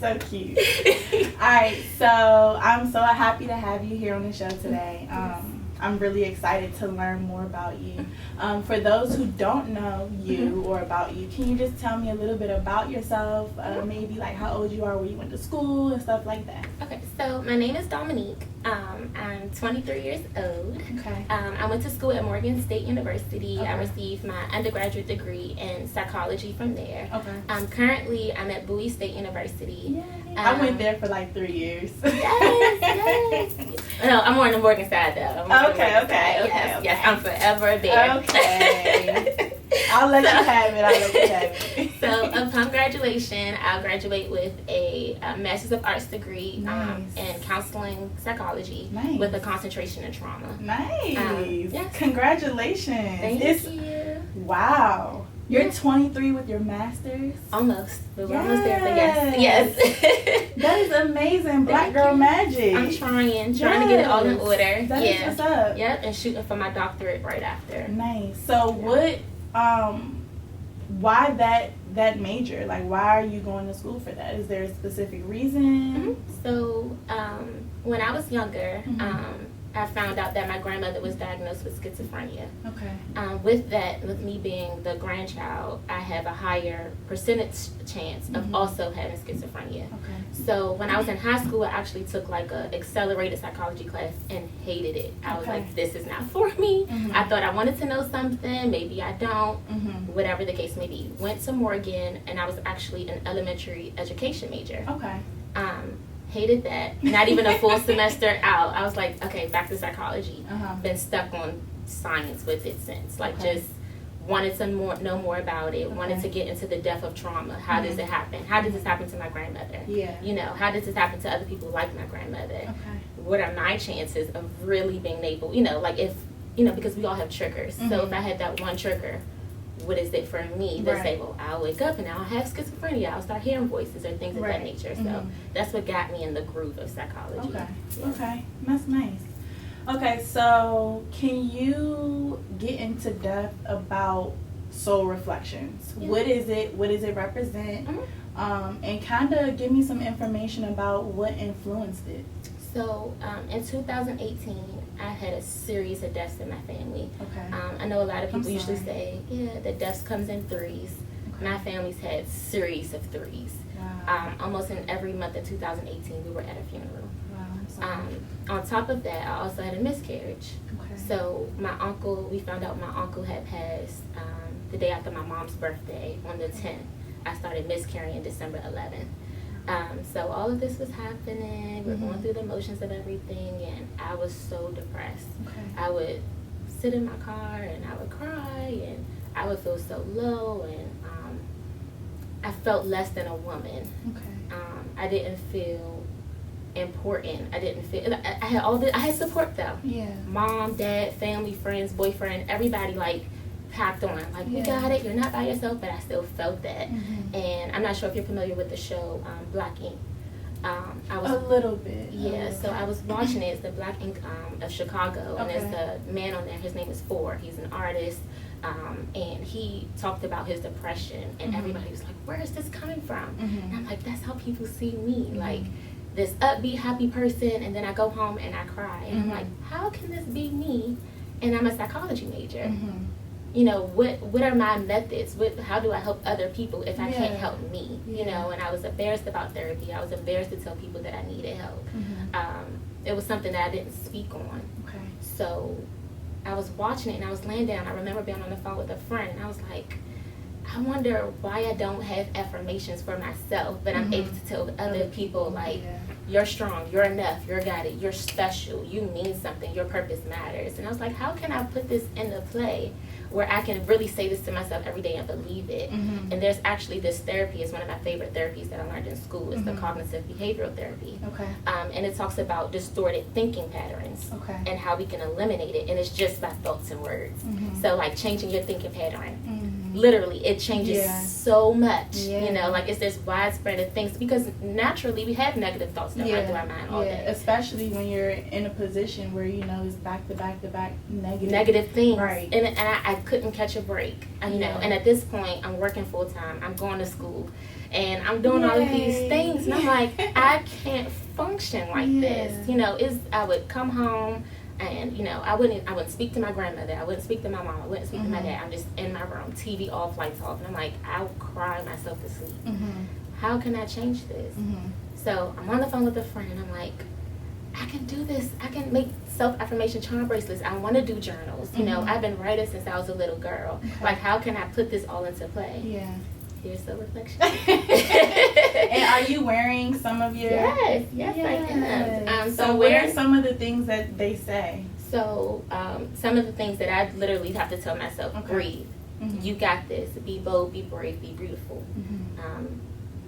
So cute. All right, so I'm so happy to have you here on the show today. I'm really excited to learn more about you. For those who don't know you or about you, can you just tell me a little bit about yourself? Maybe like how old you are, where you went to school and stuff like that. Okay, so my name is Dominique. I'm 23 years old. Okay. I went to school at Morgan State University. Okay. I received my undergraduate degree in psychology from there. Okay. Currently, I'm at Bowie State University. Yay. I went there for like 3 years. Yes. No, I'm more on the Morgan side though. Okay. Yes, I'm forever there. Okay. I'll let you have it. So upon graduation, I'll graduate with a Master's of Arts degree in counseling psychology with a concentration in trauma. Nice. Yes. Congratulations. Thank you. Wow. You're 23 with your master's? Almost. But we're almost there, but yes. That is amazing. Black girl magic. I'm trying to get it all in order. That is what's up. Yep, and shooting for my doctorate right after. Nice. So why that major? Like, why are you going to school for that? Is there a specific reason? So, when I was younger, I found out that my grandmother was diagnosed with schizophrenia. Okay. With me being the grandchild, I have a higher percentage chance of also having schizophrenia. Okay. So when I was in high school, I actually took like a accelerated psychology class and hated it. I was like, this is not for me. I thought I wanted to know something, maybe I don't, whatever the case may be. Went to Morgan, and I was actually an elementary education major. Okay. Hated that. Not even a full semester out. I was like, okay, back to psychology. Been stuck on science with it since. Like, just wanted to know more about it. Wanted to get into the depth of trauma. How does it happen? How did this happen to my grandmother? Yeah. You know, how does this happen to other people like my grandmother? Okay. What are my chances of really being able, you know, like if, you know, because we all have triggers. So if I had that one trigger, what is it for me to say, well, I'll wake up and I'll have schizophrenia, I'll start hearing voices or things of that nature. So that's what got me in the groove of psychology. Okay. Okay. That's nice. Okay, so can you get into depth about soul reflections? What is it? What does it represent? And kind of give me some information about what influenced it. So in 2018, I had a series of deaths in my family. Okay. I know a lot of people usually say, the deaths comes in threes. Okay. My family's had series of threes. Wow. Almost in every month of 2018, we were at a funeral. Wow. I'm sorry. On top of that, I also had a miscarriage. Okay. So we found out my uncle had passed the day after my mom's birthday on the 10th. I started miscarrying December 11th. So all of this was happening. We're going through the motions of everything, and I was so depressed. Okay. I would sit in my car and I would cry, and I would feel so low, and I felt less than a woman. Okay. I didn't feel important. I didn't feel. I had I had support though. Yeah. Mom, dad, family, friends, boyfriend, everybody like packed on, like, you got it, you're not by yourself, but I still felt that. And I'm not sure if you're familiar with the show Black Ink. I was a little bit. So I was watching it. It's the Black Ink of Chicago, and there's the man on there, his name is Ford. He's an artist, and he talked about his depression, and everybody was like, where is this coming from? And I'm like, that's how people see me, like this upbeat, happy person, and then I go home and I cry, and I'm like, how can this be me? And I'm a psychology major. You know, what are my methods? How do I help other people if I can't help me? You know, and I was embarrassed about therapy. I was embarrassed to tell people that I needed help. It was something that I didn't speak on. Okay. So I was watching it, and I was laying down. I remember being on the phone with a friend, and I was like, I wonder why I don't have affirmations for myself, but I'm able to tell other people, like, you're strong, you're enough, you're got it, you're special, you mean something, your purpose matters. And I was like, how can I put this into play where I can really say this to myself every day and believe it? And there's actually this therapy, is one of my favorite therapies that I learned in school. It's the cognitive behavioral therapy. Okay. And it talks about distorted thinking patterns and how we can eliminate it, and it's just by thoughts and words. So like changing your thinking pattern. literally it changes so much. You know, like it's this widespread of things because naturally we have negative thoughts that run through our mind all day. Especially when you're in a position where you know it's back to back negative things. Right. And I couldn't catch a break. You know, and at this point I'm working full time. I'm going to school. And I'm doing all of these things, and I'm like, I can't function like this. You know, I would come home, and you know, I wouldn't speak to my grandmother, I wouldn't speak to my mom, I wouldn't speak to my dad. I'm just in my room, TV off, lights off, and I'm like, I'll cry myself to sleep. How can I change this? So I'm on the phone with a friend, and I'm like, I can do this. I can make self-affirmation charm bracelets. I want to do journals. You know, I've been writing since I was a little girl. Like, how can I put this all into play? Yeah. Here's the reflection. And are you wearing some of your... Yes, I am. So what are some of the things that they say? So some of the things that I literally have to tell myself, breathe. You got this. Be bold, be brave, be beautiful.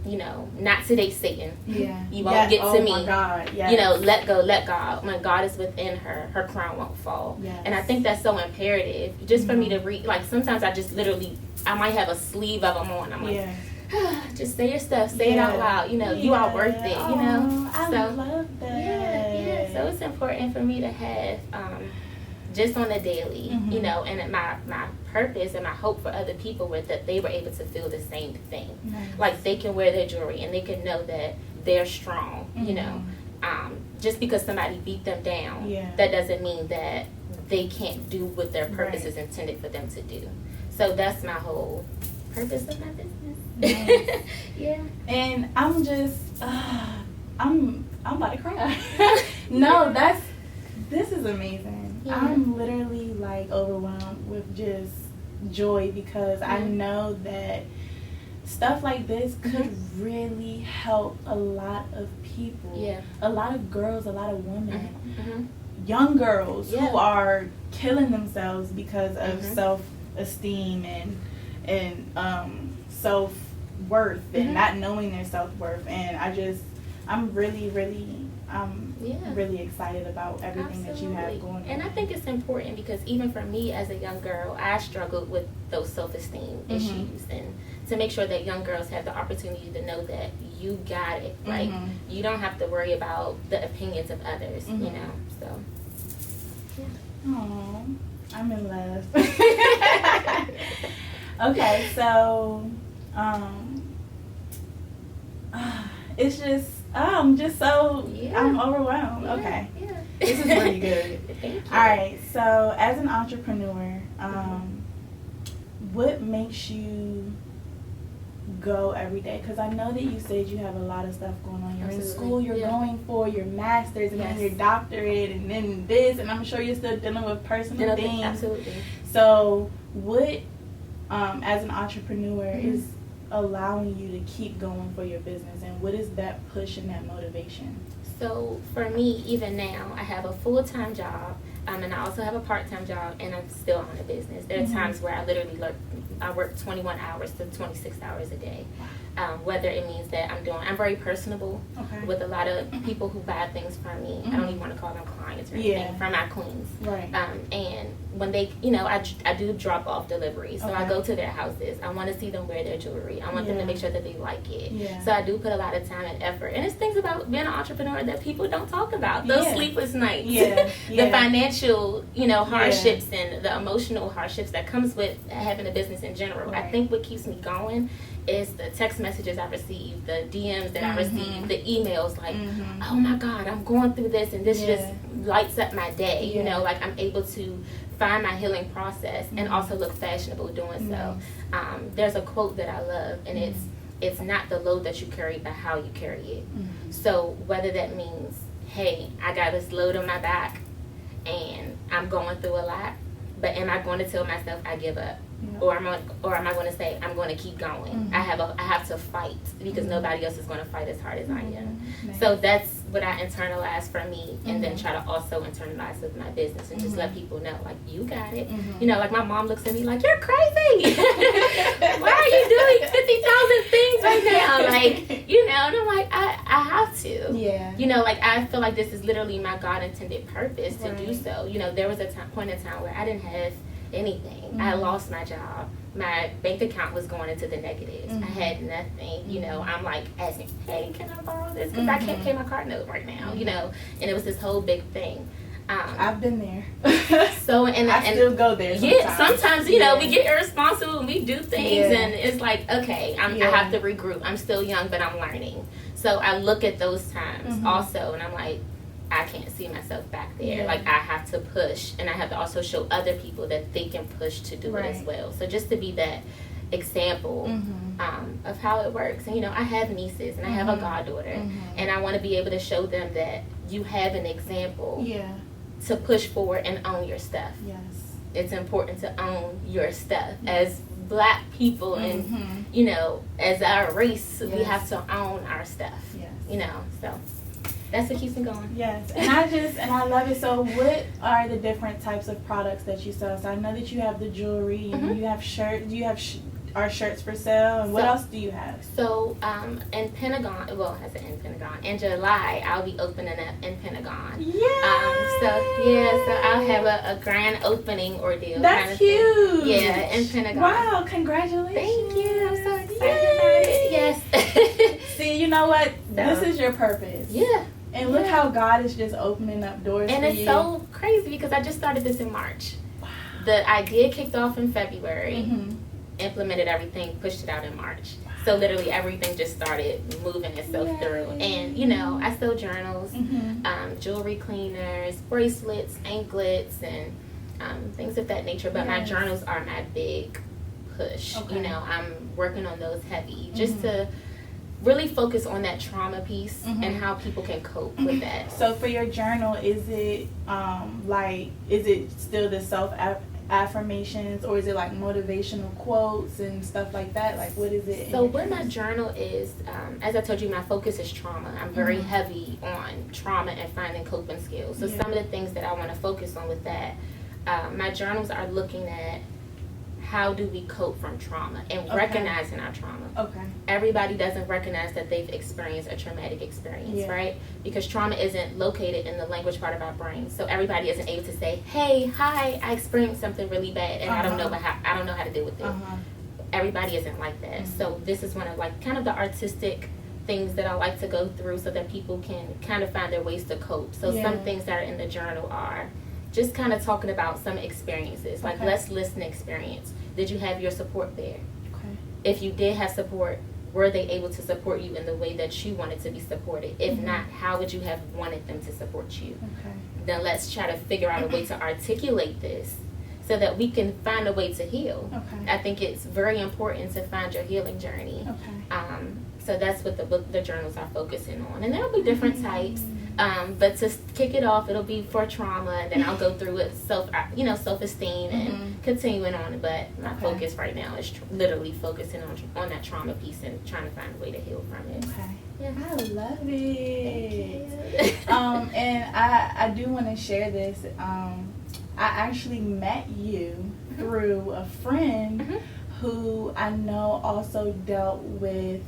You know, not today, Satan. You won't get to me. My God. You know, let go, let God. When God is within her, her crown won't fall. And I think that's so imperative. Just for me to read, like sometimes I just literally, I might have a sleeve of them on. I'm like, just say your stuff, say it out loud. You know, you are worth it. You know, I love that. So it's important for me to have just on a daily, you know, and my purpose and my hope for other people was that they were able to feel the same thing. Like they can wear their jewelry and they can know that they're strong, you know. Just because somebody beat them down, that doesn't mean that they can't do what their purpose is intended for them to do. So that's my whole purpose of my business. And I'm just, I'm about to cry. No, this is amazing. I'm literally like overwhelmed with just joy because I know that stuff like this could really help a lot of people, a lot of girls, a lot of women, young girls who are killing themselves because of self-esteem and self-worth and not knowing their self-worth. And I'm really really excited about everything that you have going on. And I think it's important because even for me as a young girl, I struggled with those self-esteem issues, and to make sure that young girls have the opportunity to know that you got it. Like you don't have to worry about the opinions of others, you know. So oh, I'm in love. Okay, so it's just I'm overwhelmed. Okay. This is really good. Thank you. All right, so as an entrepreneur, what makes you go every day? Because I know that you said you have a lot of stuff going on. You're in school, you're going for your master's, and then your doctorate, and then this, and I'm sure you're still dealing with personal things. Absolutely. So what, as an entrepreneur, is allowing you to keep going for your business, and what is that push and that motivation? So for me, even now, I have a full-time job, and I also have a part-time job, and I'm still on a business. There are times where I literally work 21 hours to 26 hours a day. Whether it means that I'm very personable with a lot of people who buy things from me. I don't even want to call them clients or anything, from my queens. And when they, you know, I do drop off deliveries. So I go to their houses. I want to see them wear their jewelry. I want them to make sure that they like it. So I do put a lot of time and effort. And it's things about being an entrepreneur that people don't talk about. Those sleepless nights, the financial, you know, hardships and the emotional hardships that comes with having a business in general. I think what keeps me going is the text messages I receive, the DMs that I receive, the emails like, oh my God, I'm going through this, and this just lights up my day. You know, like I'm able to find my healing process and also look fashionable doing so. There's a quote that I love, and it's not the load that you carry, but how you carry it. So whether that means, hey, I got this load on my back and I'm going through a lot, but am I going to tell myself I give up? Or am I going to say I'm going to keep going? I have to fight because nobody else is going to fight as hard as I am. So that's what I internalize for me, and then try to also internalize with my business and just let people know, like, you got it. You know, like my mom looks at me like, you're crazy. Why are you doing 50,000 things right now? Like, you know, and I'm like, I have to. You know, like I feel like this is literally my God intended purpose to do so. You know, there was a point in time where I didn't have anything. I lost my job. My bank account was going into the negatives. I had nothing. You know, I'm like asking, hey, can I borrow this? Because I can't pay my card note right now, you know. And it was this whole big thing. I've been there. So and I still go there sometimes. Yeah, sometimes, you know, we get irresponsible and we do things and it's like, okay, I have to regroup. I'm still young, but I'm learning. So I look at those times also and I'm like, I can't see myself back there. Like, I have to push, and I have to also show other people that they can push to do it as well. So just to be that example of how it works. And, you know, I have nieces, and I have a goddaughter, and I want to be able to show them that you have an example to push forward and own your stuff. Yes. It's important to own your stuff. As Black people and, you know, as our race, we have to own our stuff. Yes. You know, so that's what keeps me going. Yes, and I love it. So what are the different types of products that you sell? So I know that you have the jewelry and you have shirts. Do you have our shirts for sale? And what else do you have? So in Pentagon, well, I said in Pentagon, in July, I'll be opening up in Pentagon. Yeah. So I'll have a grand opening ordeal. That's kind of huge. Thing. Yeah, in Pentagon. Wow, congratulations. Thank you. I'm so excited about it. Yes. See, you know what? This is your purpose. Yeah. And look how God is just opening up doors and for you. it's so crazy because I just started this in March. Wow. The idea kicked off in February, implemented everything, pushed it out in March. Wow. So literally everything just started moving itself through. And, you know, I sell journals, jewelry cleaners, bracelets, anklets, and things of that nature. But my journals are my big push. Okay. You know, I'm working on those heavy just to really focus on that trauma piece and how people can cope with that. So for your journal, is it is it still the self affirmations, or is it like motivational quotes and stuff like that? Like, what is it? So what my journal is, as I told you, my focus is trauma. I'm very heavy on trauma and finding coping skills. So some of the things that I want to focus on with that, my journals are looking at how do we cope from trauma and recognizing our trauma. Okay. Everybody doesn't recognize that they've experienced a traumatic experience, right? Because trauma isn't located in the language part of our brain. So everybody isn't able to say, hey, hi, I experienced something really bad and I don't know how to deal with it. Everybody isn't like that. So this is one of like kind of the artistic things that I like to go through so that people can kind of find their ways to cope. So some things that are in the journal are just kind of talking about some experiences, like let's list an experience. Did you have your support there? Okay. If you did have support, were they able to support you in the way that you wanted to be supported? If not, how would you have wanted them to support you? Okay. Then let's try to figure out a way to articulate this so that we can find a way to heal. Okay. I think it's very important to find your healing journey. Okay. So that's what the journals are focusing on. And there'll be different types. But to kick it off, it'll be for trauma, and then I'll go through it self-esteem and continuing on. But my focus right now is literally focusing on that trauma piece and trying to find a way to heal from it. Okay. Yeah. I love it. And I do want to share this. I actually met you through a friend who I know also dealt with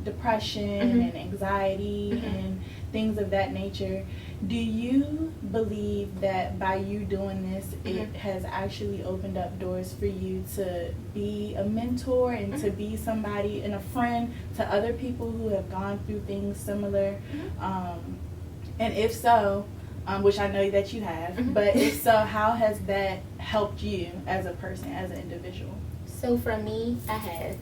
depression and anxiety and things of that nature. Do you believe that by you doing this, it has actually opened up doors for you to be a mentor and to be somebody and a friend to other people who have gone through things similar? And if so, which I know that you have, but if so, how has that helped you as a person, as an individual? So for me, I have.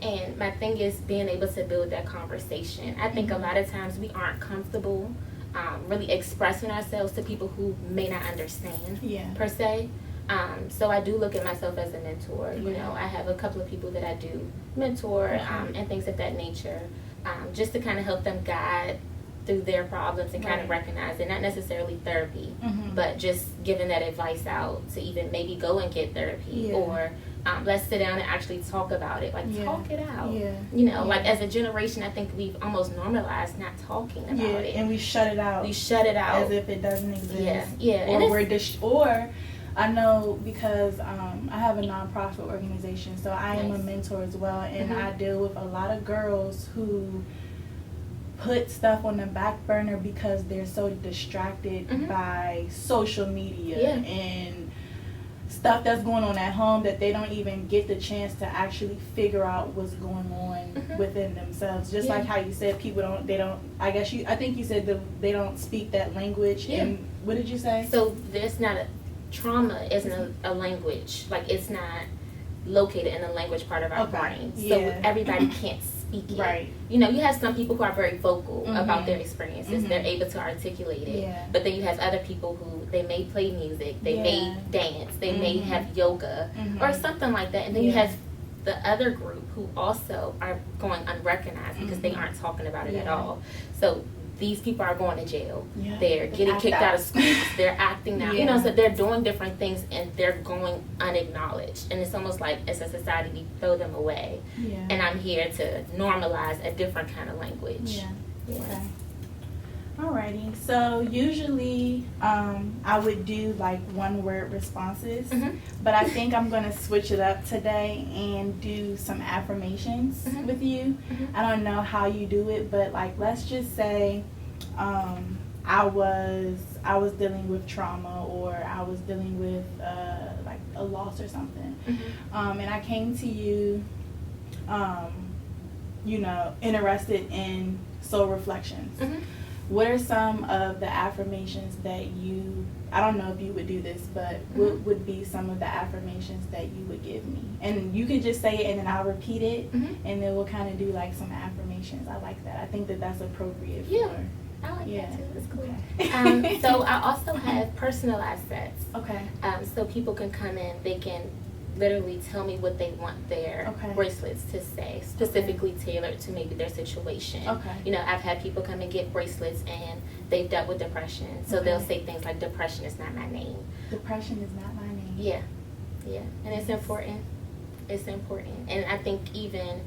And my thing is being able to build that conversation. I think a lot of times we aren't comfortable really expressing ourselves to people who may not understand per se. So I do look at myself as a mentor. You know, I have a couple of people that I do mentor and things of that nature, just to kind of help them guide through their problems and kind of recognize it. Not necessarily therapy, but just giving that advice out to even maybe go and get therapy or let's sit down and actually talk about it. Like, talk it out. You know, like as a generation, I think we've almost normalized not talking about it. And we shut it out. We shut it out. As if it doesn't exist. Or or I know because I have a nonprofit organization, so I am a mentor as well, and I deal with a lot of girls who put stuff on the back burner because they're so distracted by social media and stuff that's going on at home that they don't even get the chance to actually figure out what's going on within themselves. Just like how you said, people I think you said that they don't speak that language. And what did you say? So there's not trauma isn't a language. Like, it's not located in the language part of our brain. So everybody can't speak it. Right. You know, you have some people who are very vocal about their experiences. They're able to articulate it. Yeah. But then you have other people who, they may play music, they may dance, they may have yoga or something like that. And then you have the other group who also are going unrecognized because they aren't talking about it at all. So these people are going to jail. Yeah. They're getting kicked out of schools. They're acting out. You know, so they're doing different things and they're going unacknowledged. And it's almost like, as a society, we throw them away. Yeah. And I'm here to normalize a different kind of language. Yeah. Okay. Alrighty. So usually I would do like one word responses, but I think I'm going to switch it up today and do some affirmations with you. I don't know how you do it, but like, let's just say I was dealing with trauma, or I was dealing with like a loss or something, and I came to you, you know, interested in soul reflections. What are some of the affirmations that I don't know if you would do this, but what would be some of the affirmations that you would give me? And you can just say it and then I'll repeat it, and then we'll kind of do like some affirmations. I like that. I think that that's appropriate for... Yeah, I like that too. That's cool. Okay. So I also have personalized sets. Okay. So people can come in, they can literally tell me what they want their bracelets to say, specifically tailored to maybe their situation. You know, I've had people come and get bracelets and they've dealt with depression, so they'll say things like, depression is not my name. Depression is not my name. Yeah, and it's important. It's important. And I think even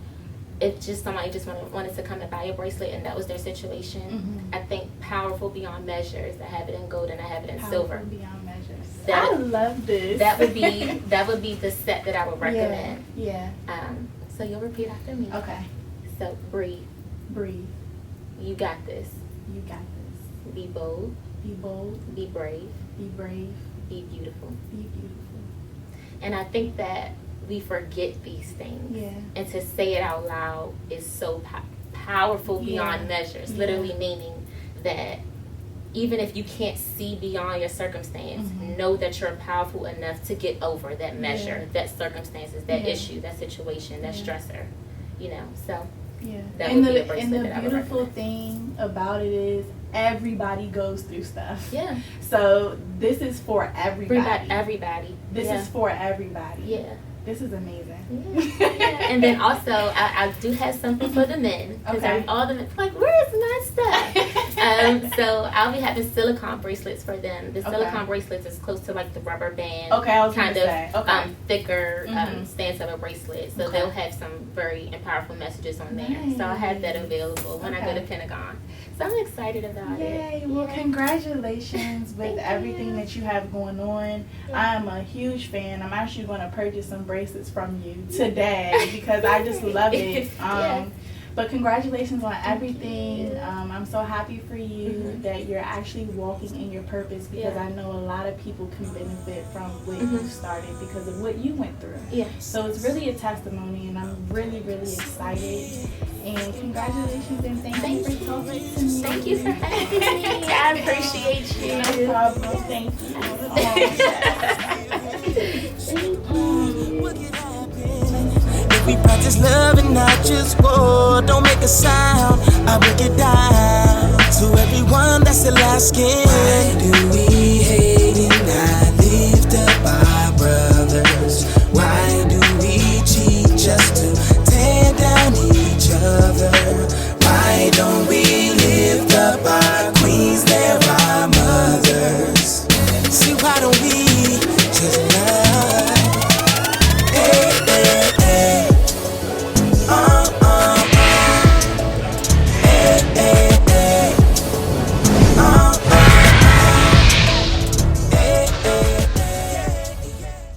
if just somebody just wanted to come and buy a bracelet and that was their situation, I think powerful beyond measures. I have it in gold and I have it in silver. Beyond measures. I love this. That would be the set that I would recommend. Yeah. So you'll repeat after me. Okay. So breathe. Breathe. You got this. You got this. Be bold. Be bold. Be brave. Be brave. Be beautiful. Be beautiful. And I think that we forget these things. Yeah. And to say it out loud is so powerful beyond measures. Literally meaning that even if you can't see beyond your circumstance, know that you're powerful enough to get over that measure, that circumstances, that issue, that situation, that stressor. You know, so that would be a bracelet that I would recommend. And the beautiful thing about it is everybody goes through stuff. Yeah. So this is for everybody. Everybody. This is for everybody. Yeah. This is amazing. And then also, I do have something for the men. Because all the men, like, where's my stuff? So I'll be having silicone bracelets for them. The silicone bracelets is close to like the rubber band. Kind of thicker stance of a bracelet. So they'll have some very powerful messages on there. So I'll have that available when I go to Pentagon. So I'm excited about it. Yay. Well, congratulations with everything that you have going on. I'm a huge fan. I'm actually going to purchase some bracelets from you today because I just love it. But congratulations on everything. I'm so happy for you that you're actually walking in your purpose, because I know a lot of people can benefit from what you started because of what you went through. So it's really a testimony, and I'm really, really excited. And congratulations, and thank you for talking to me. Thank you for having me. I appreciate you. No problem. Thank you. If we practice love and not just war, don't make a sound, I break it down. To everyone that's still asking, why do we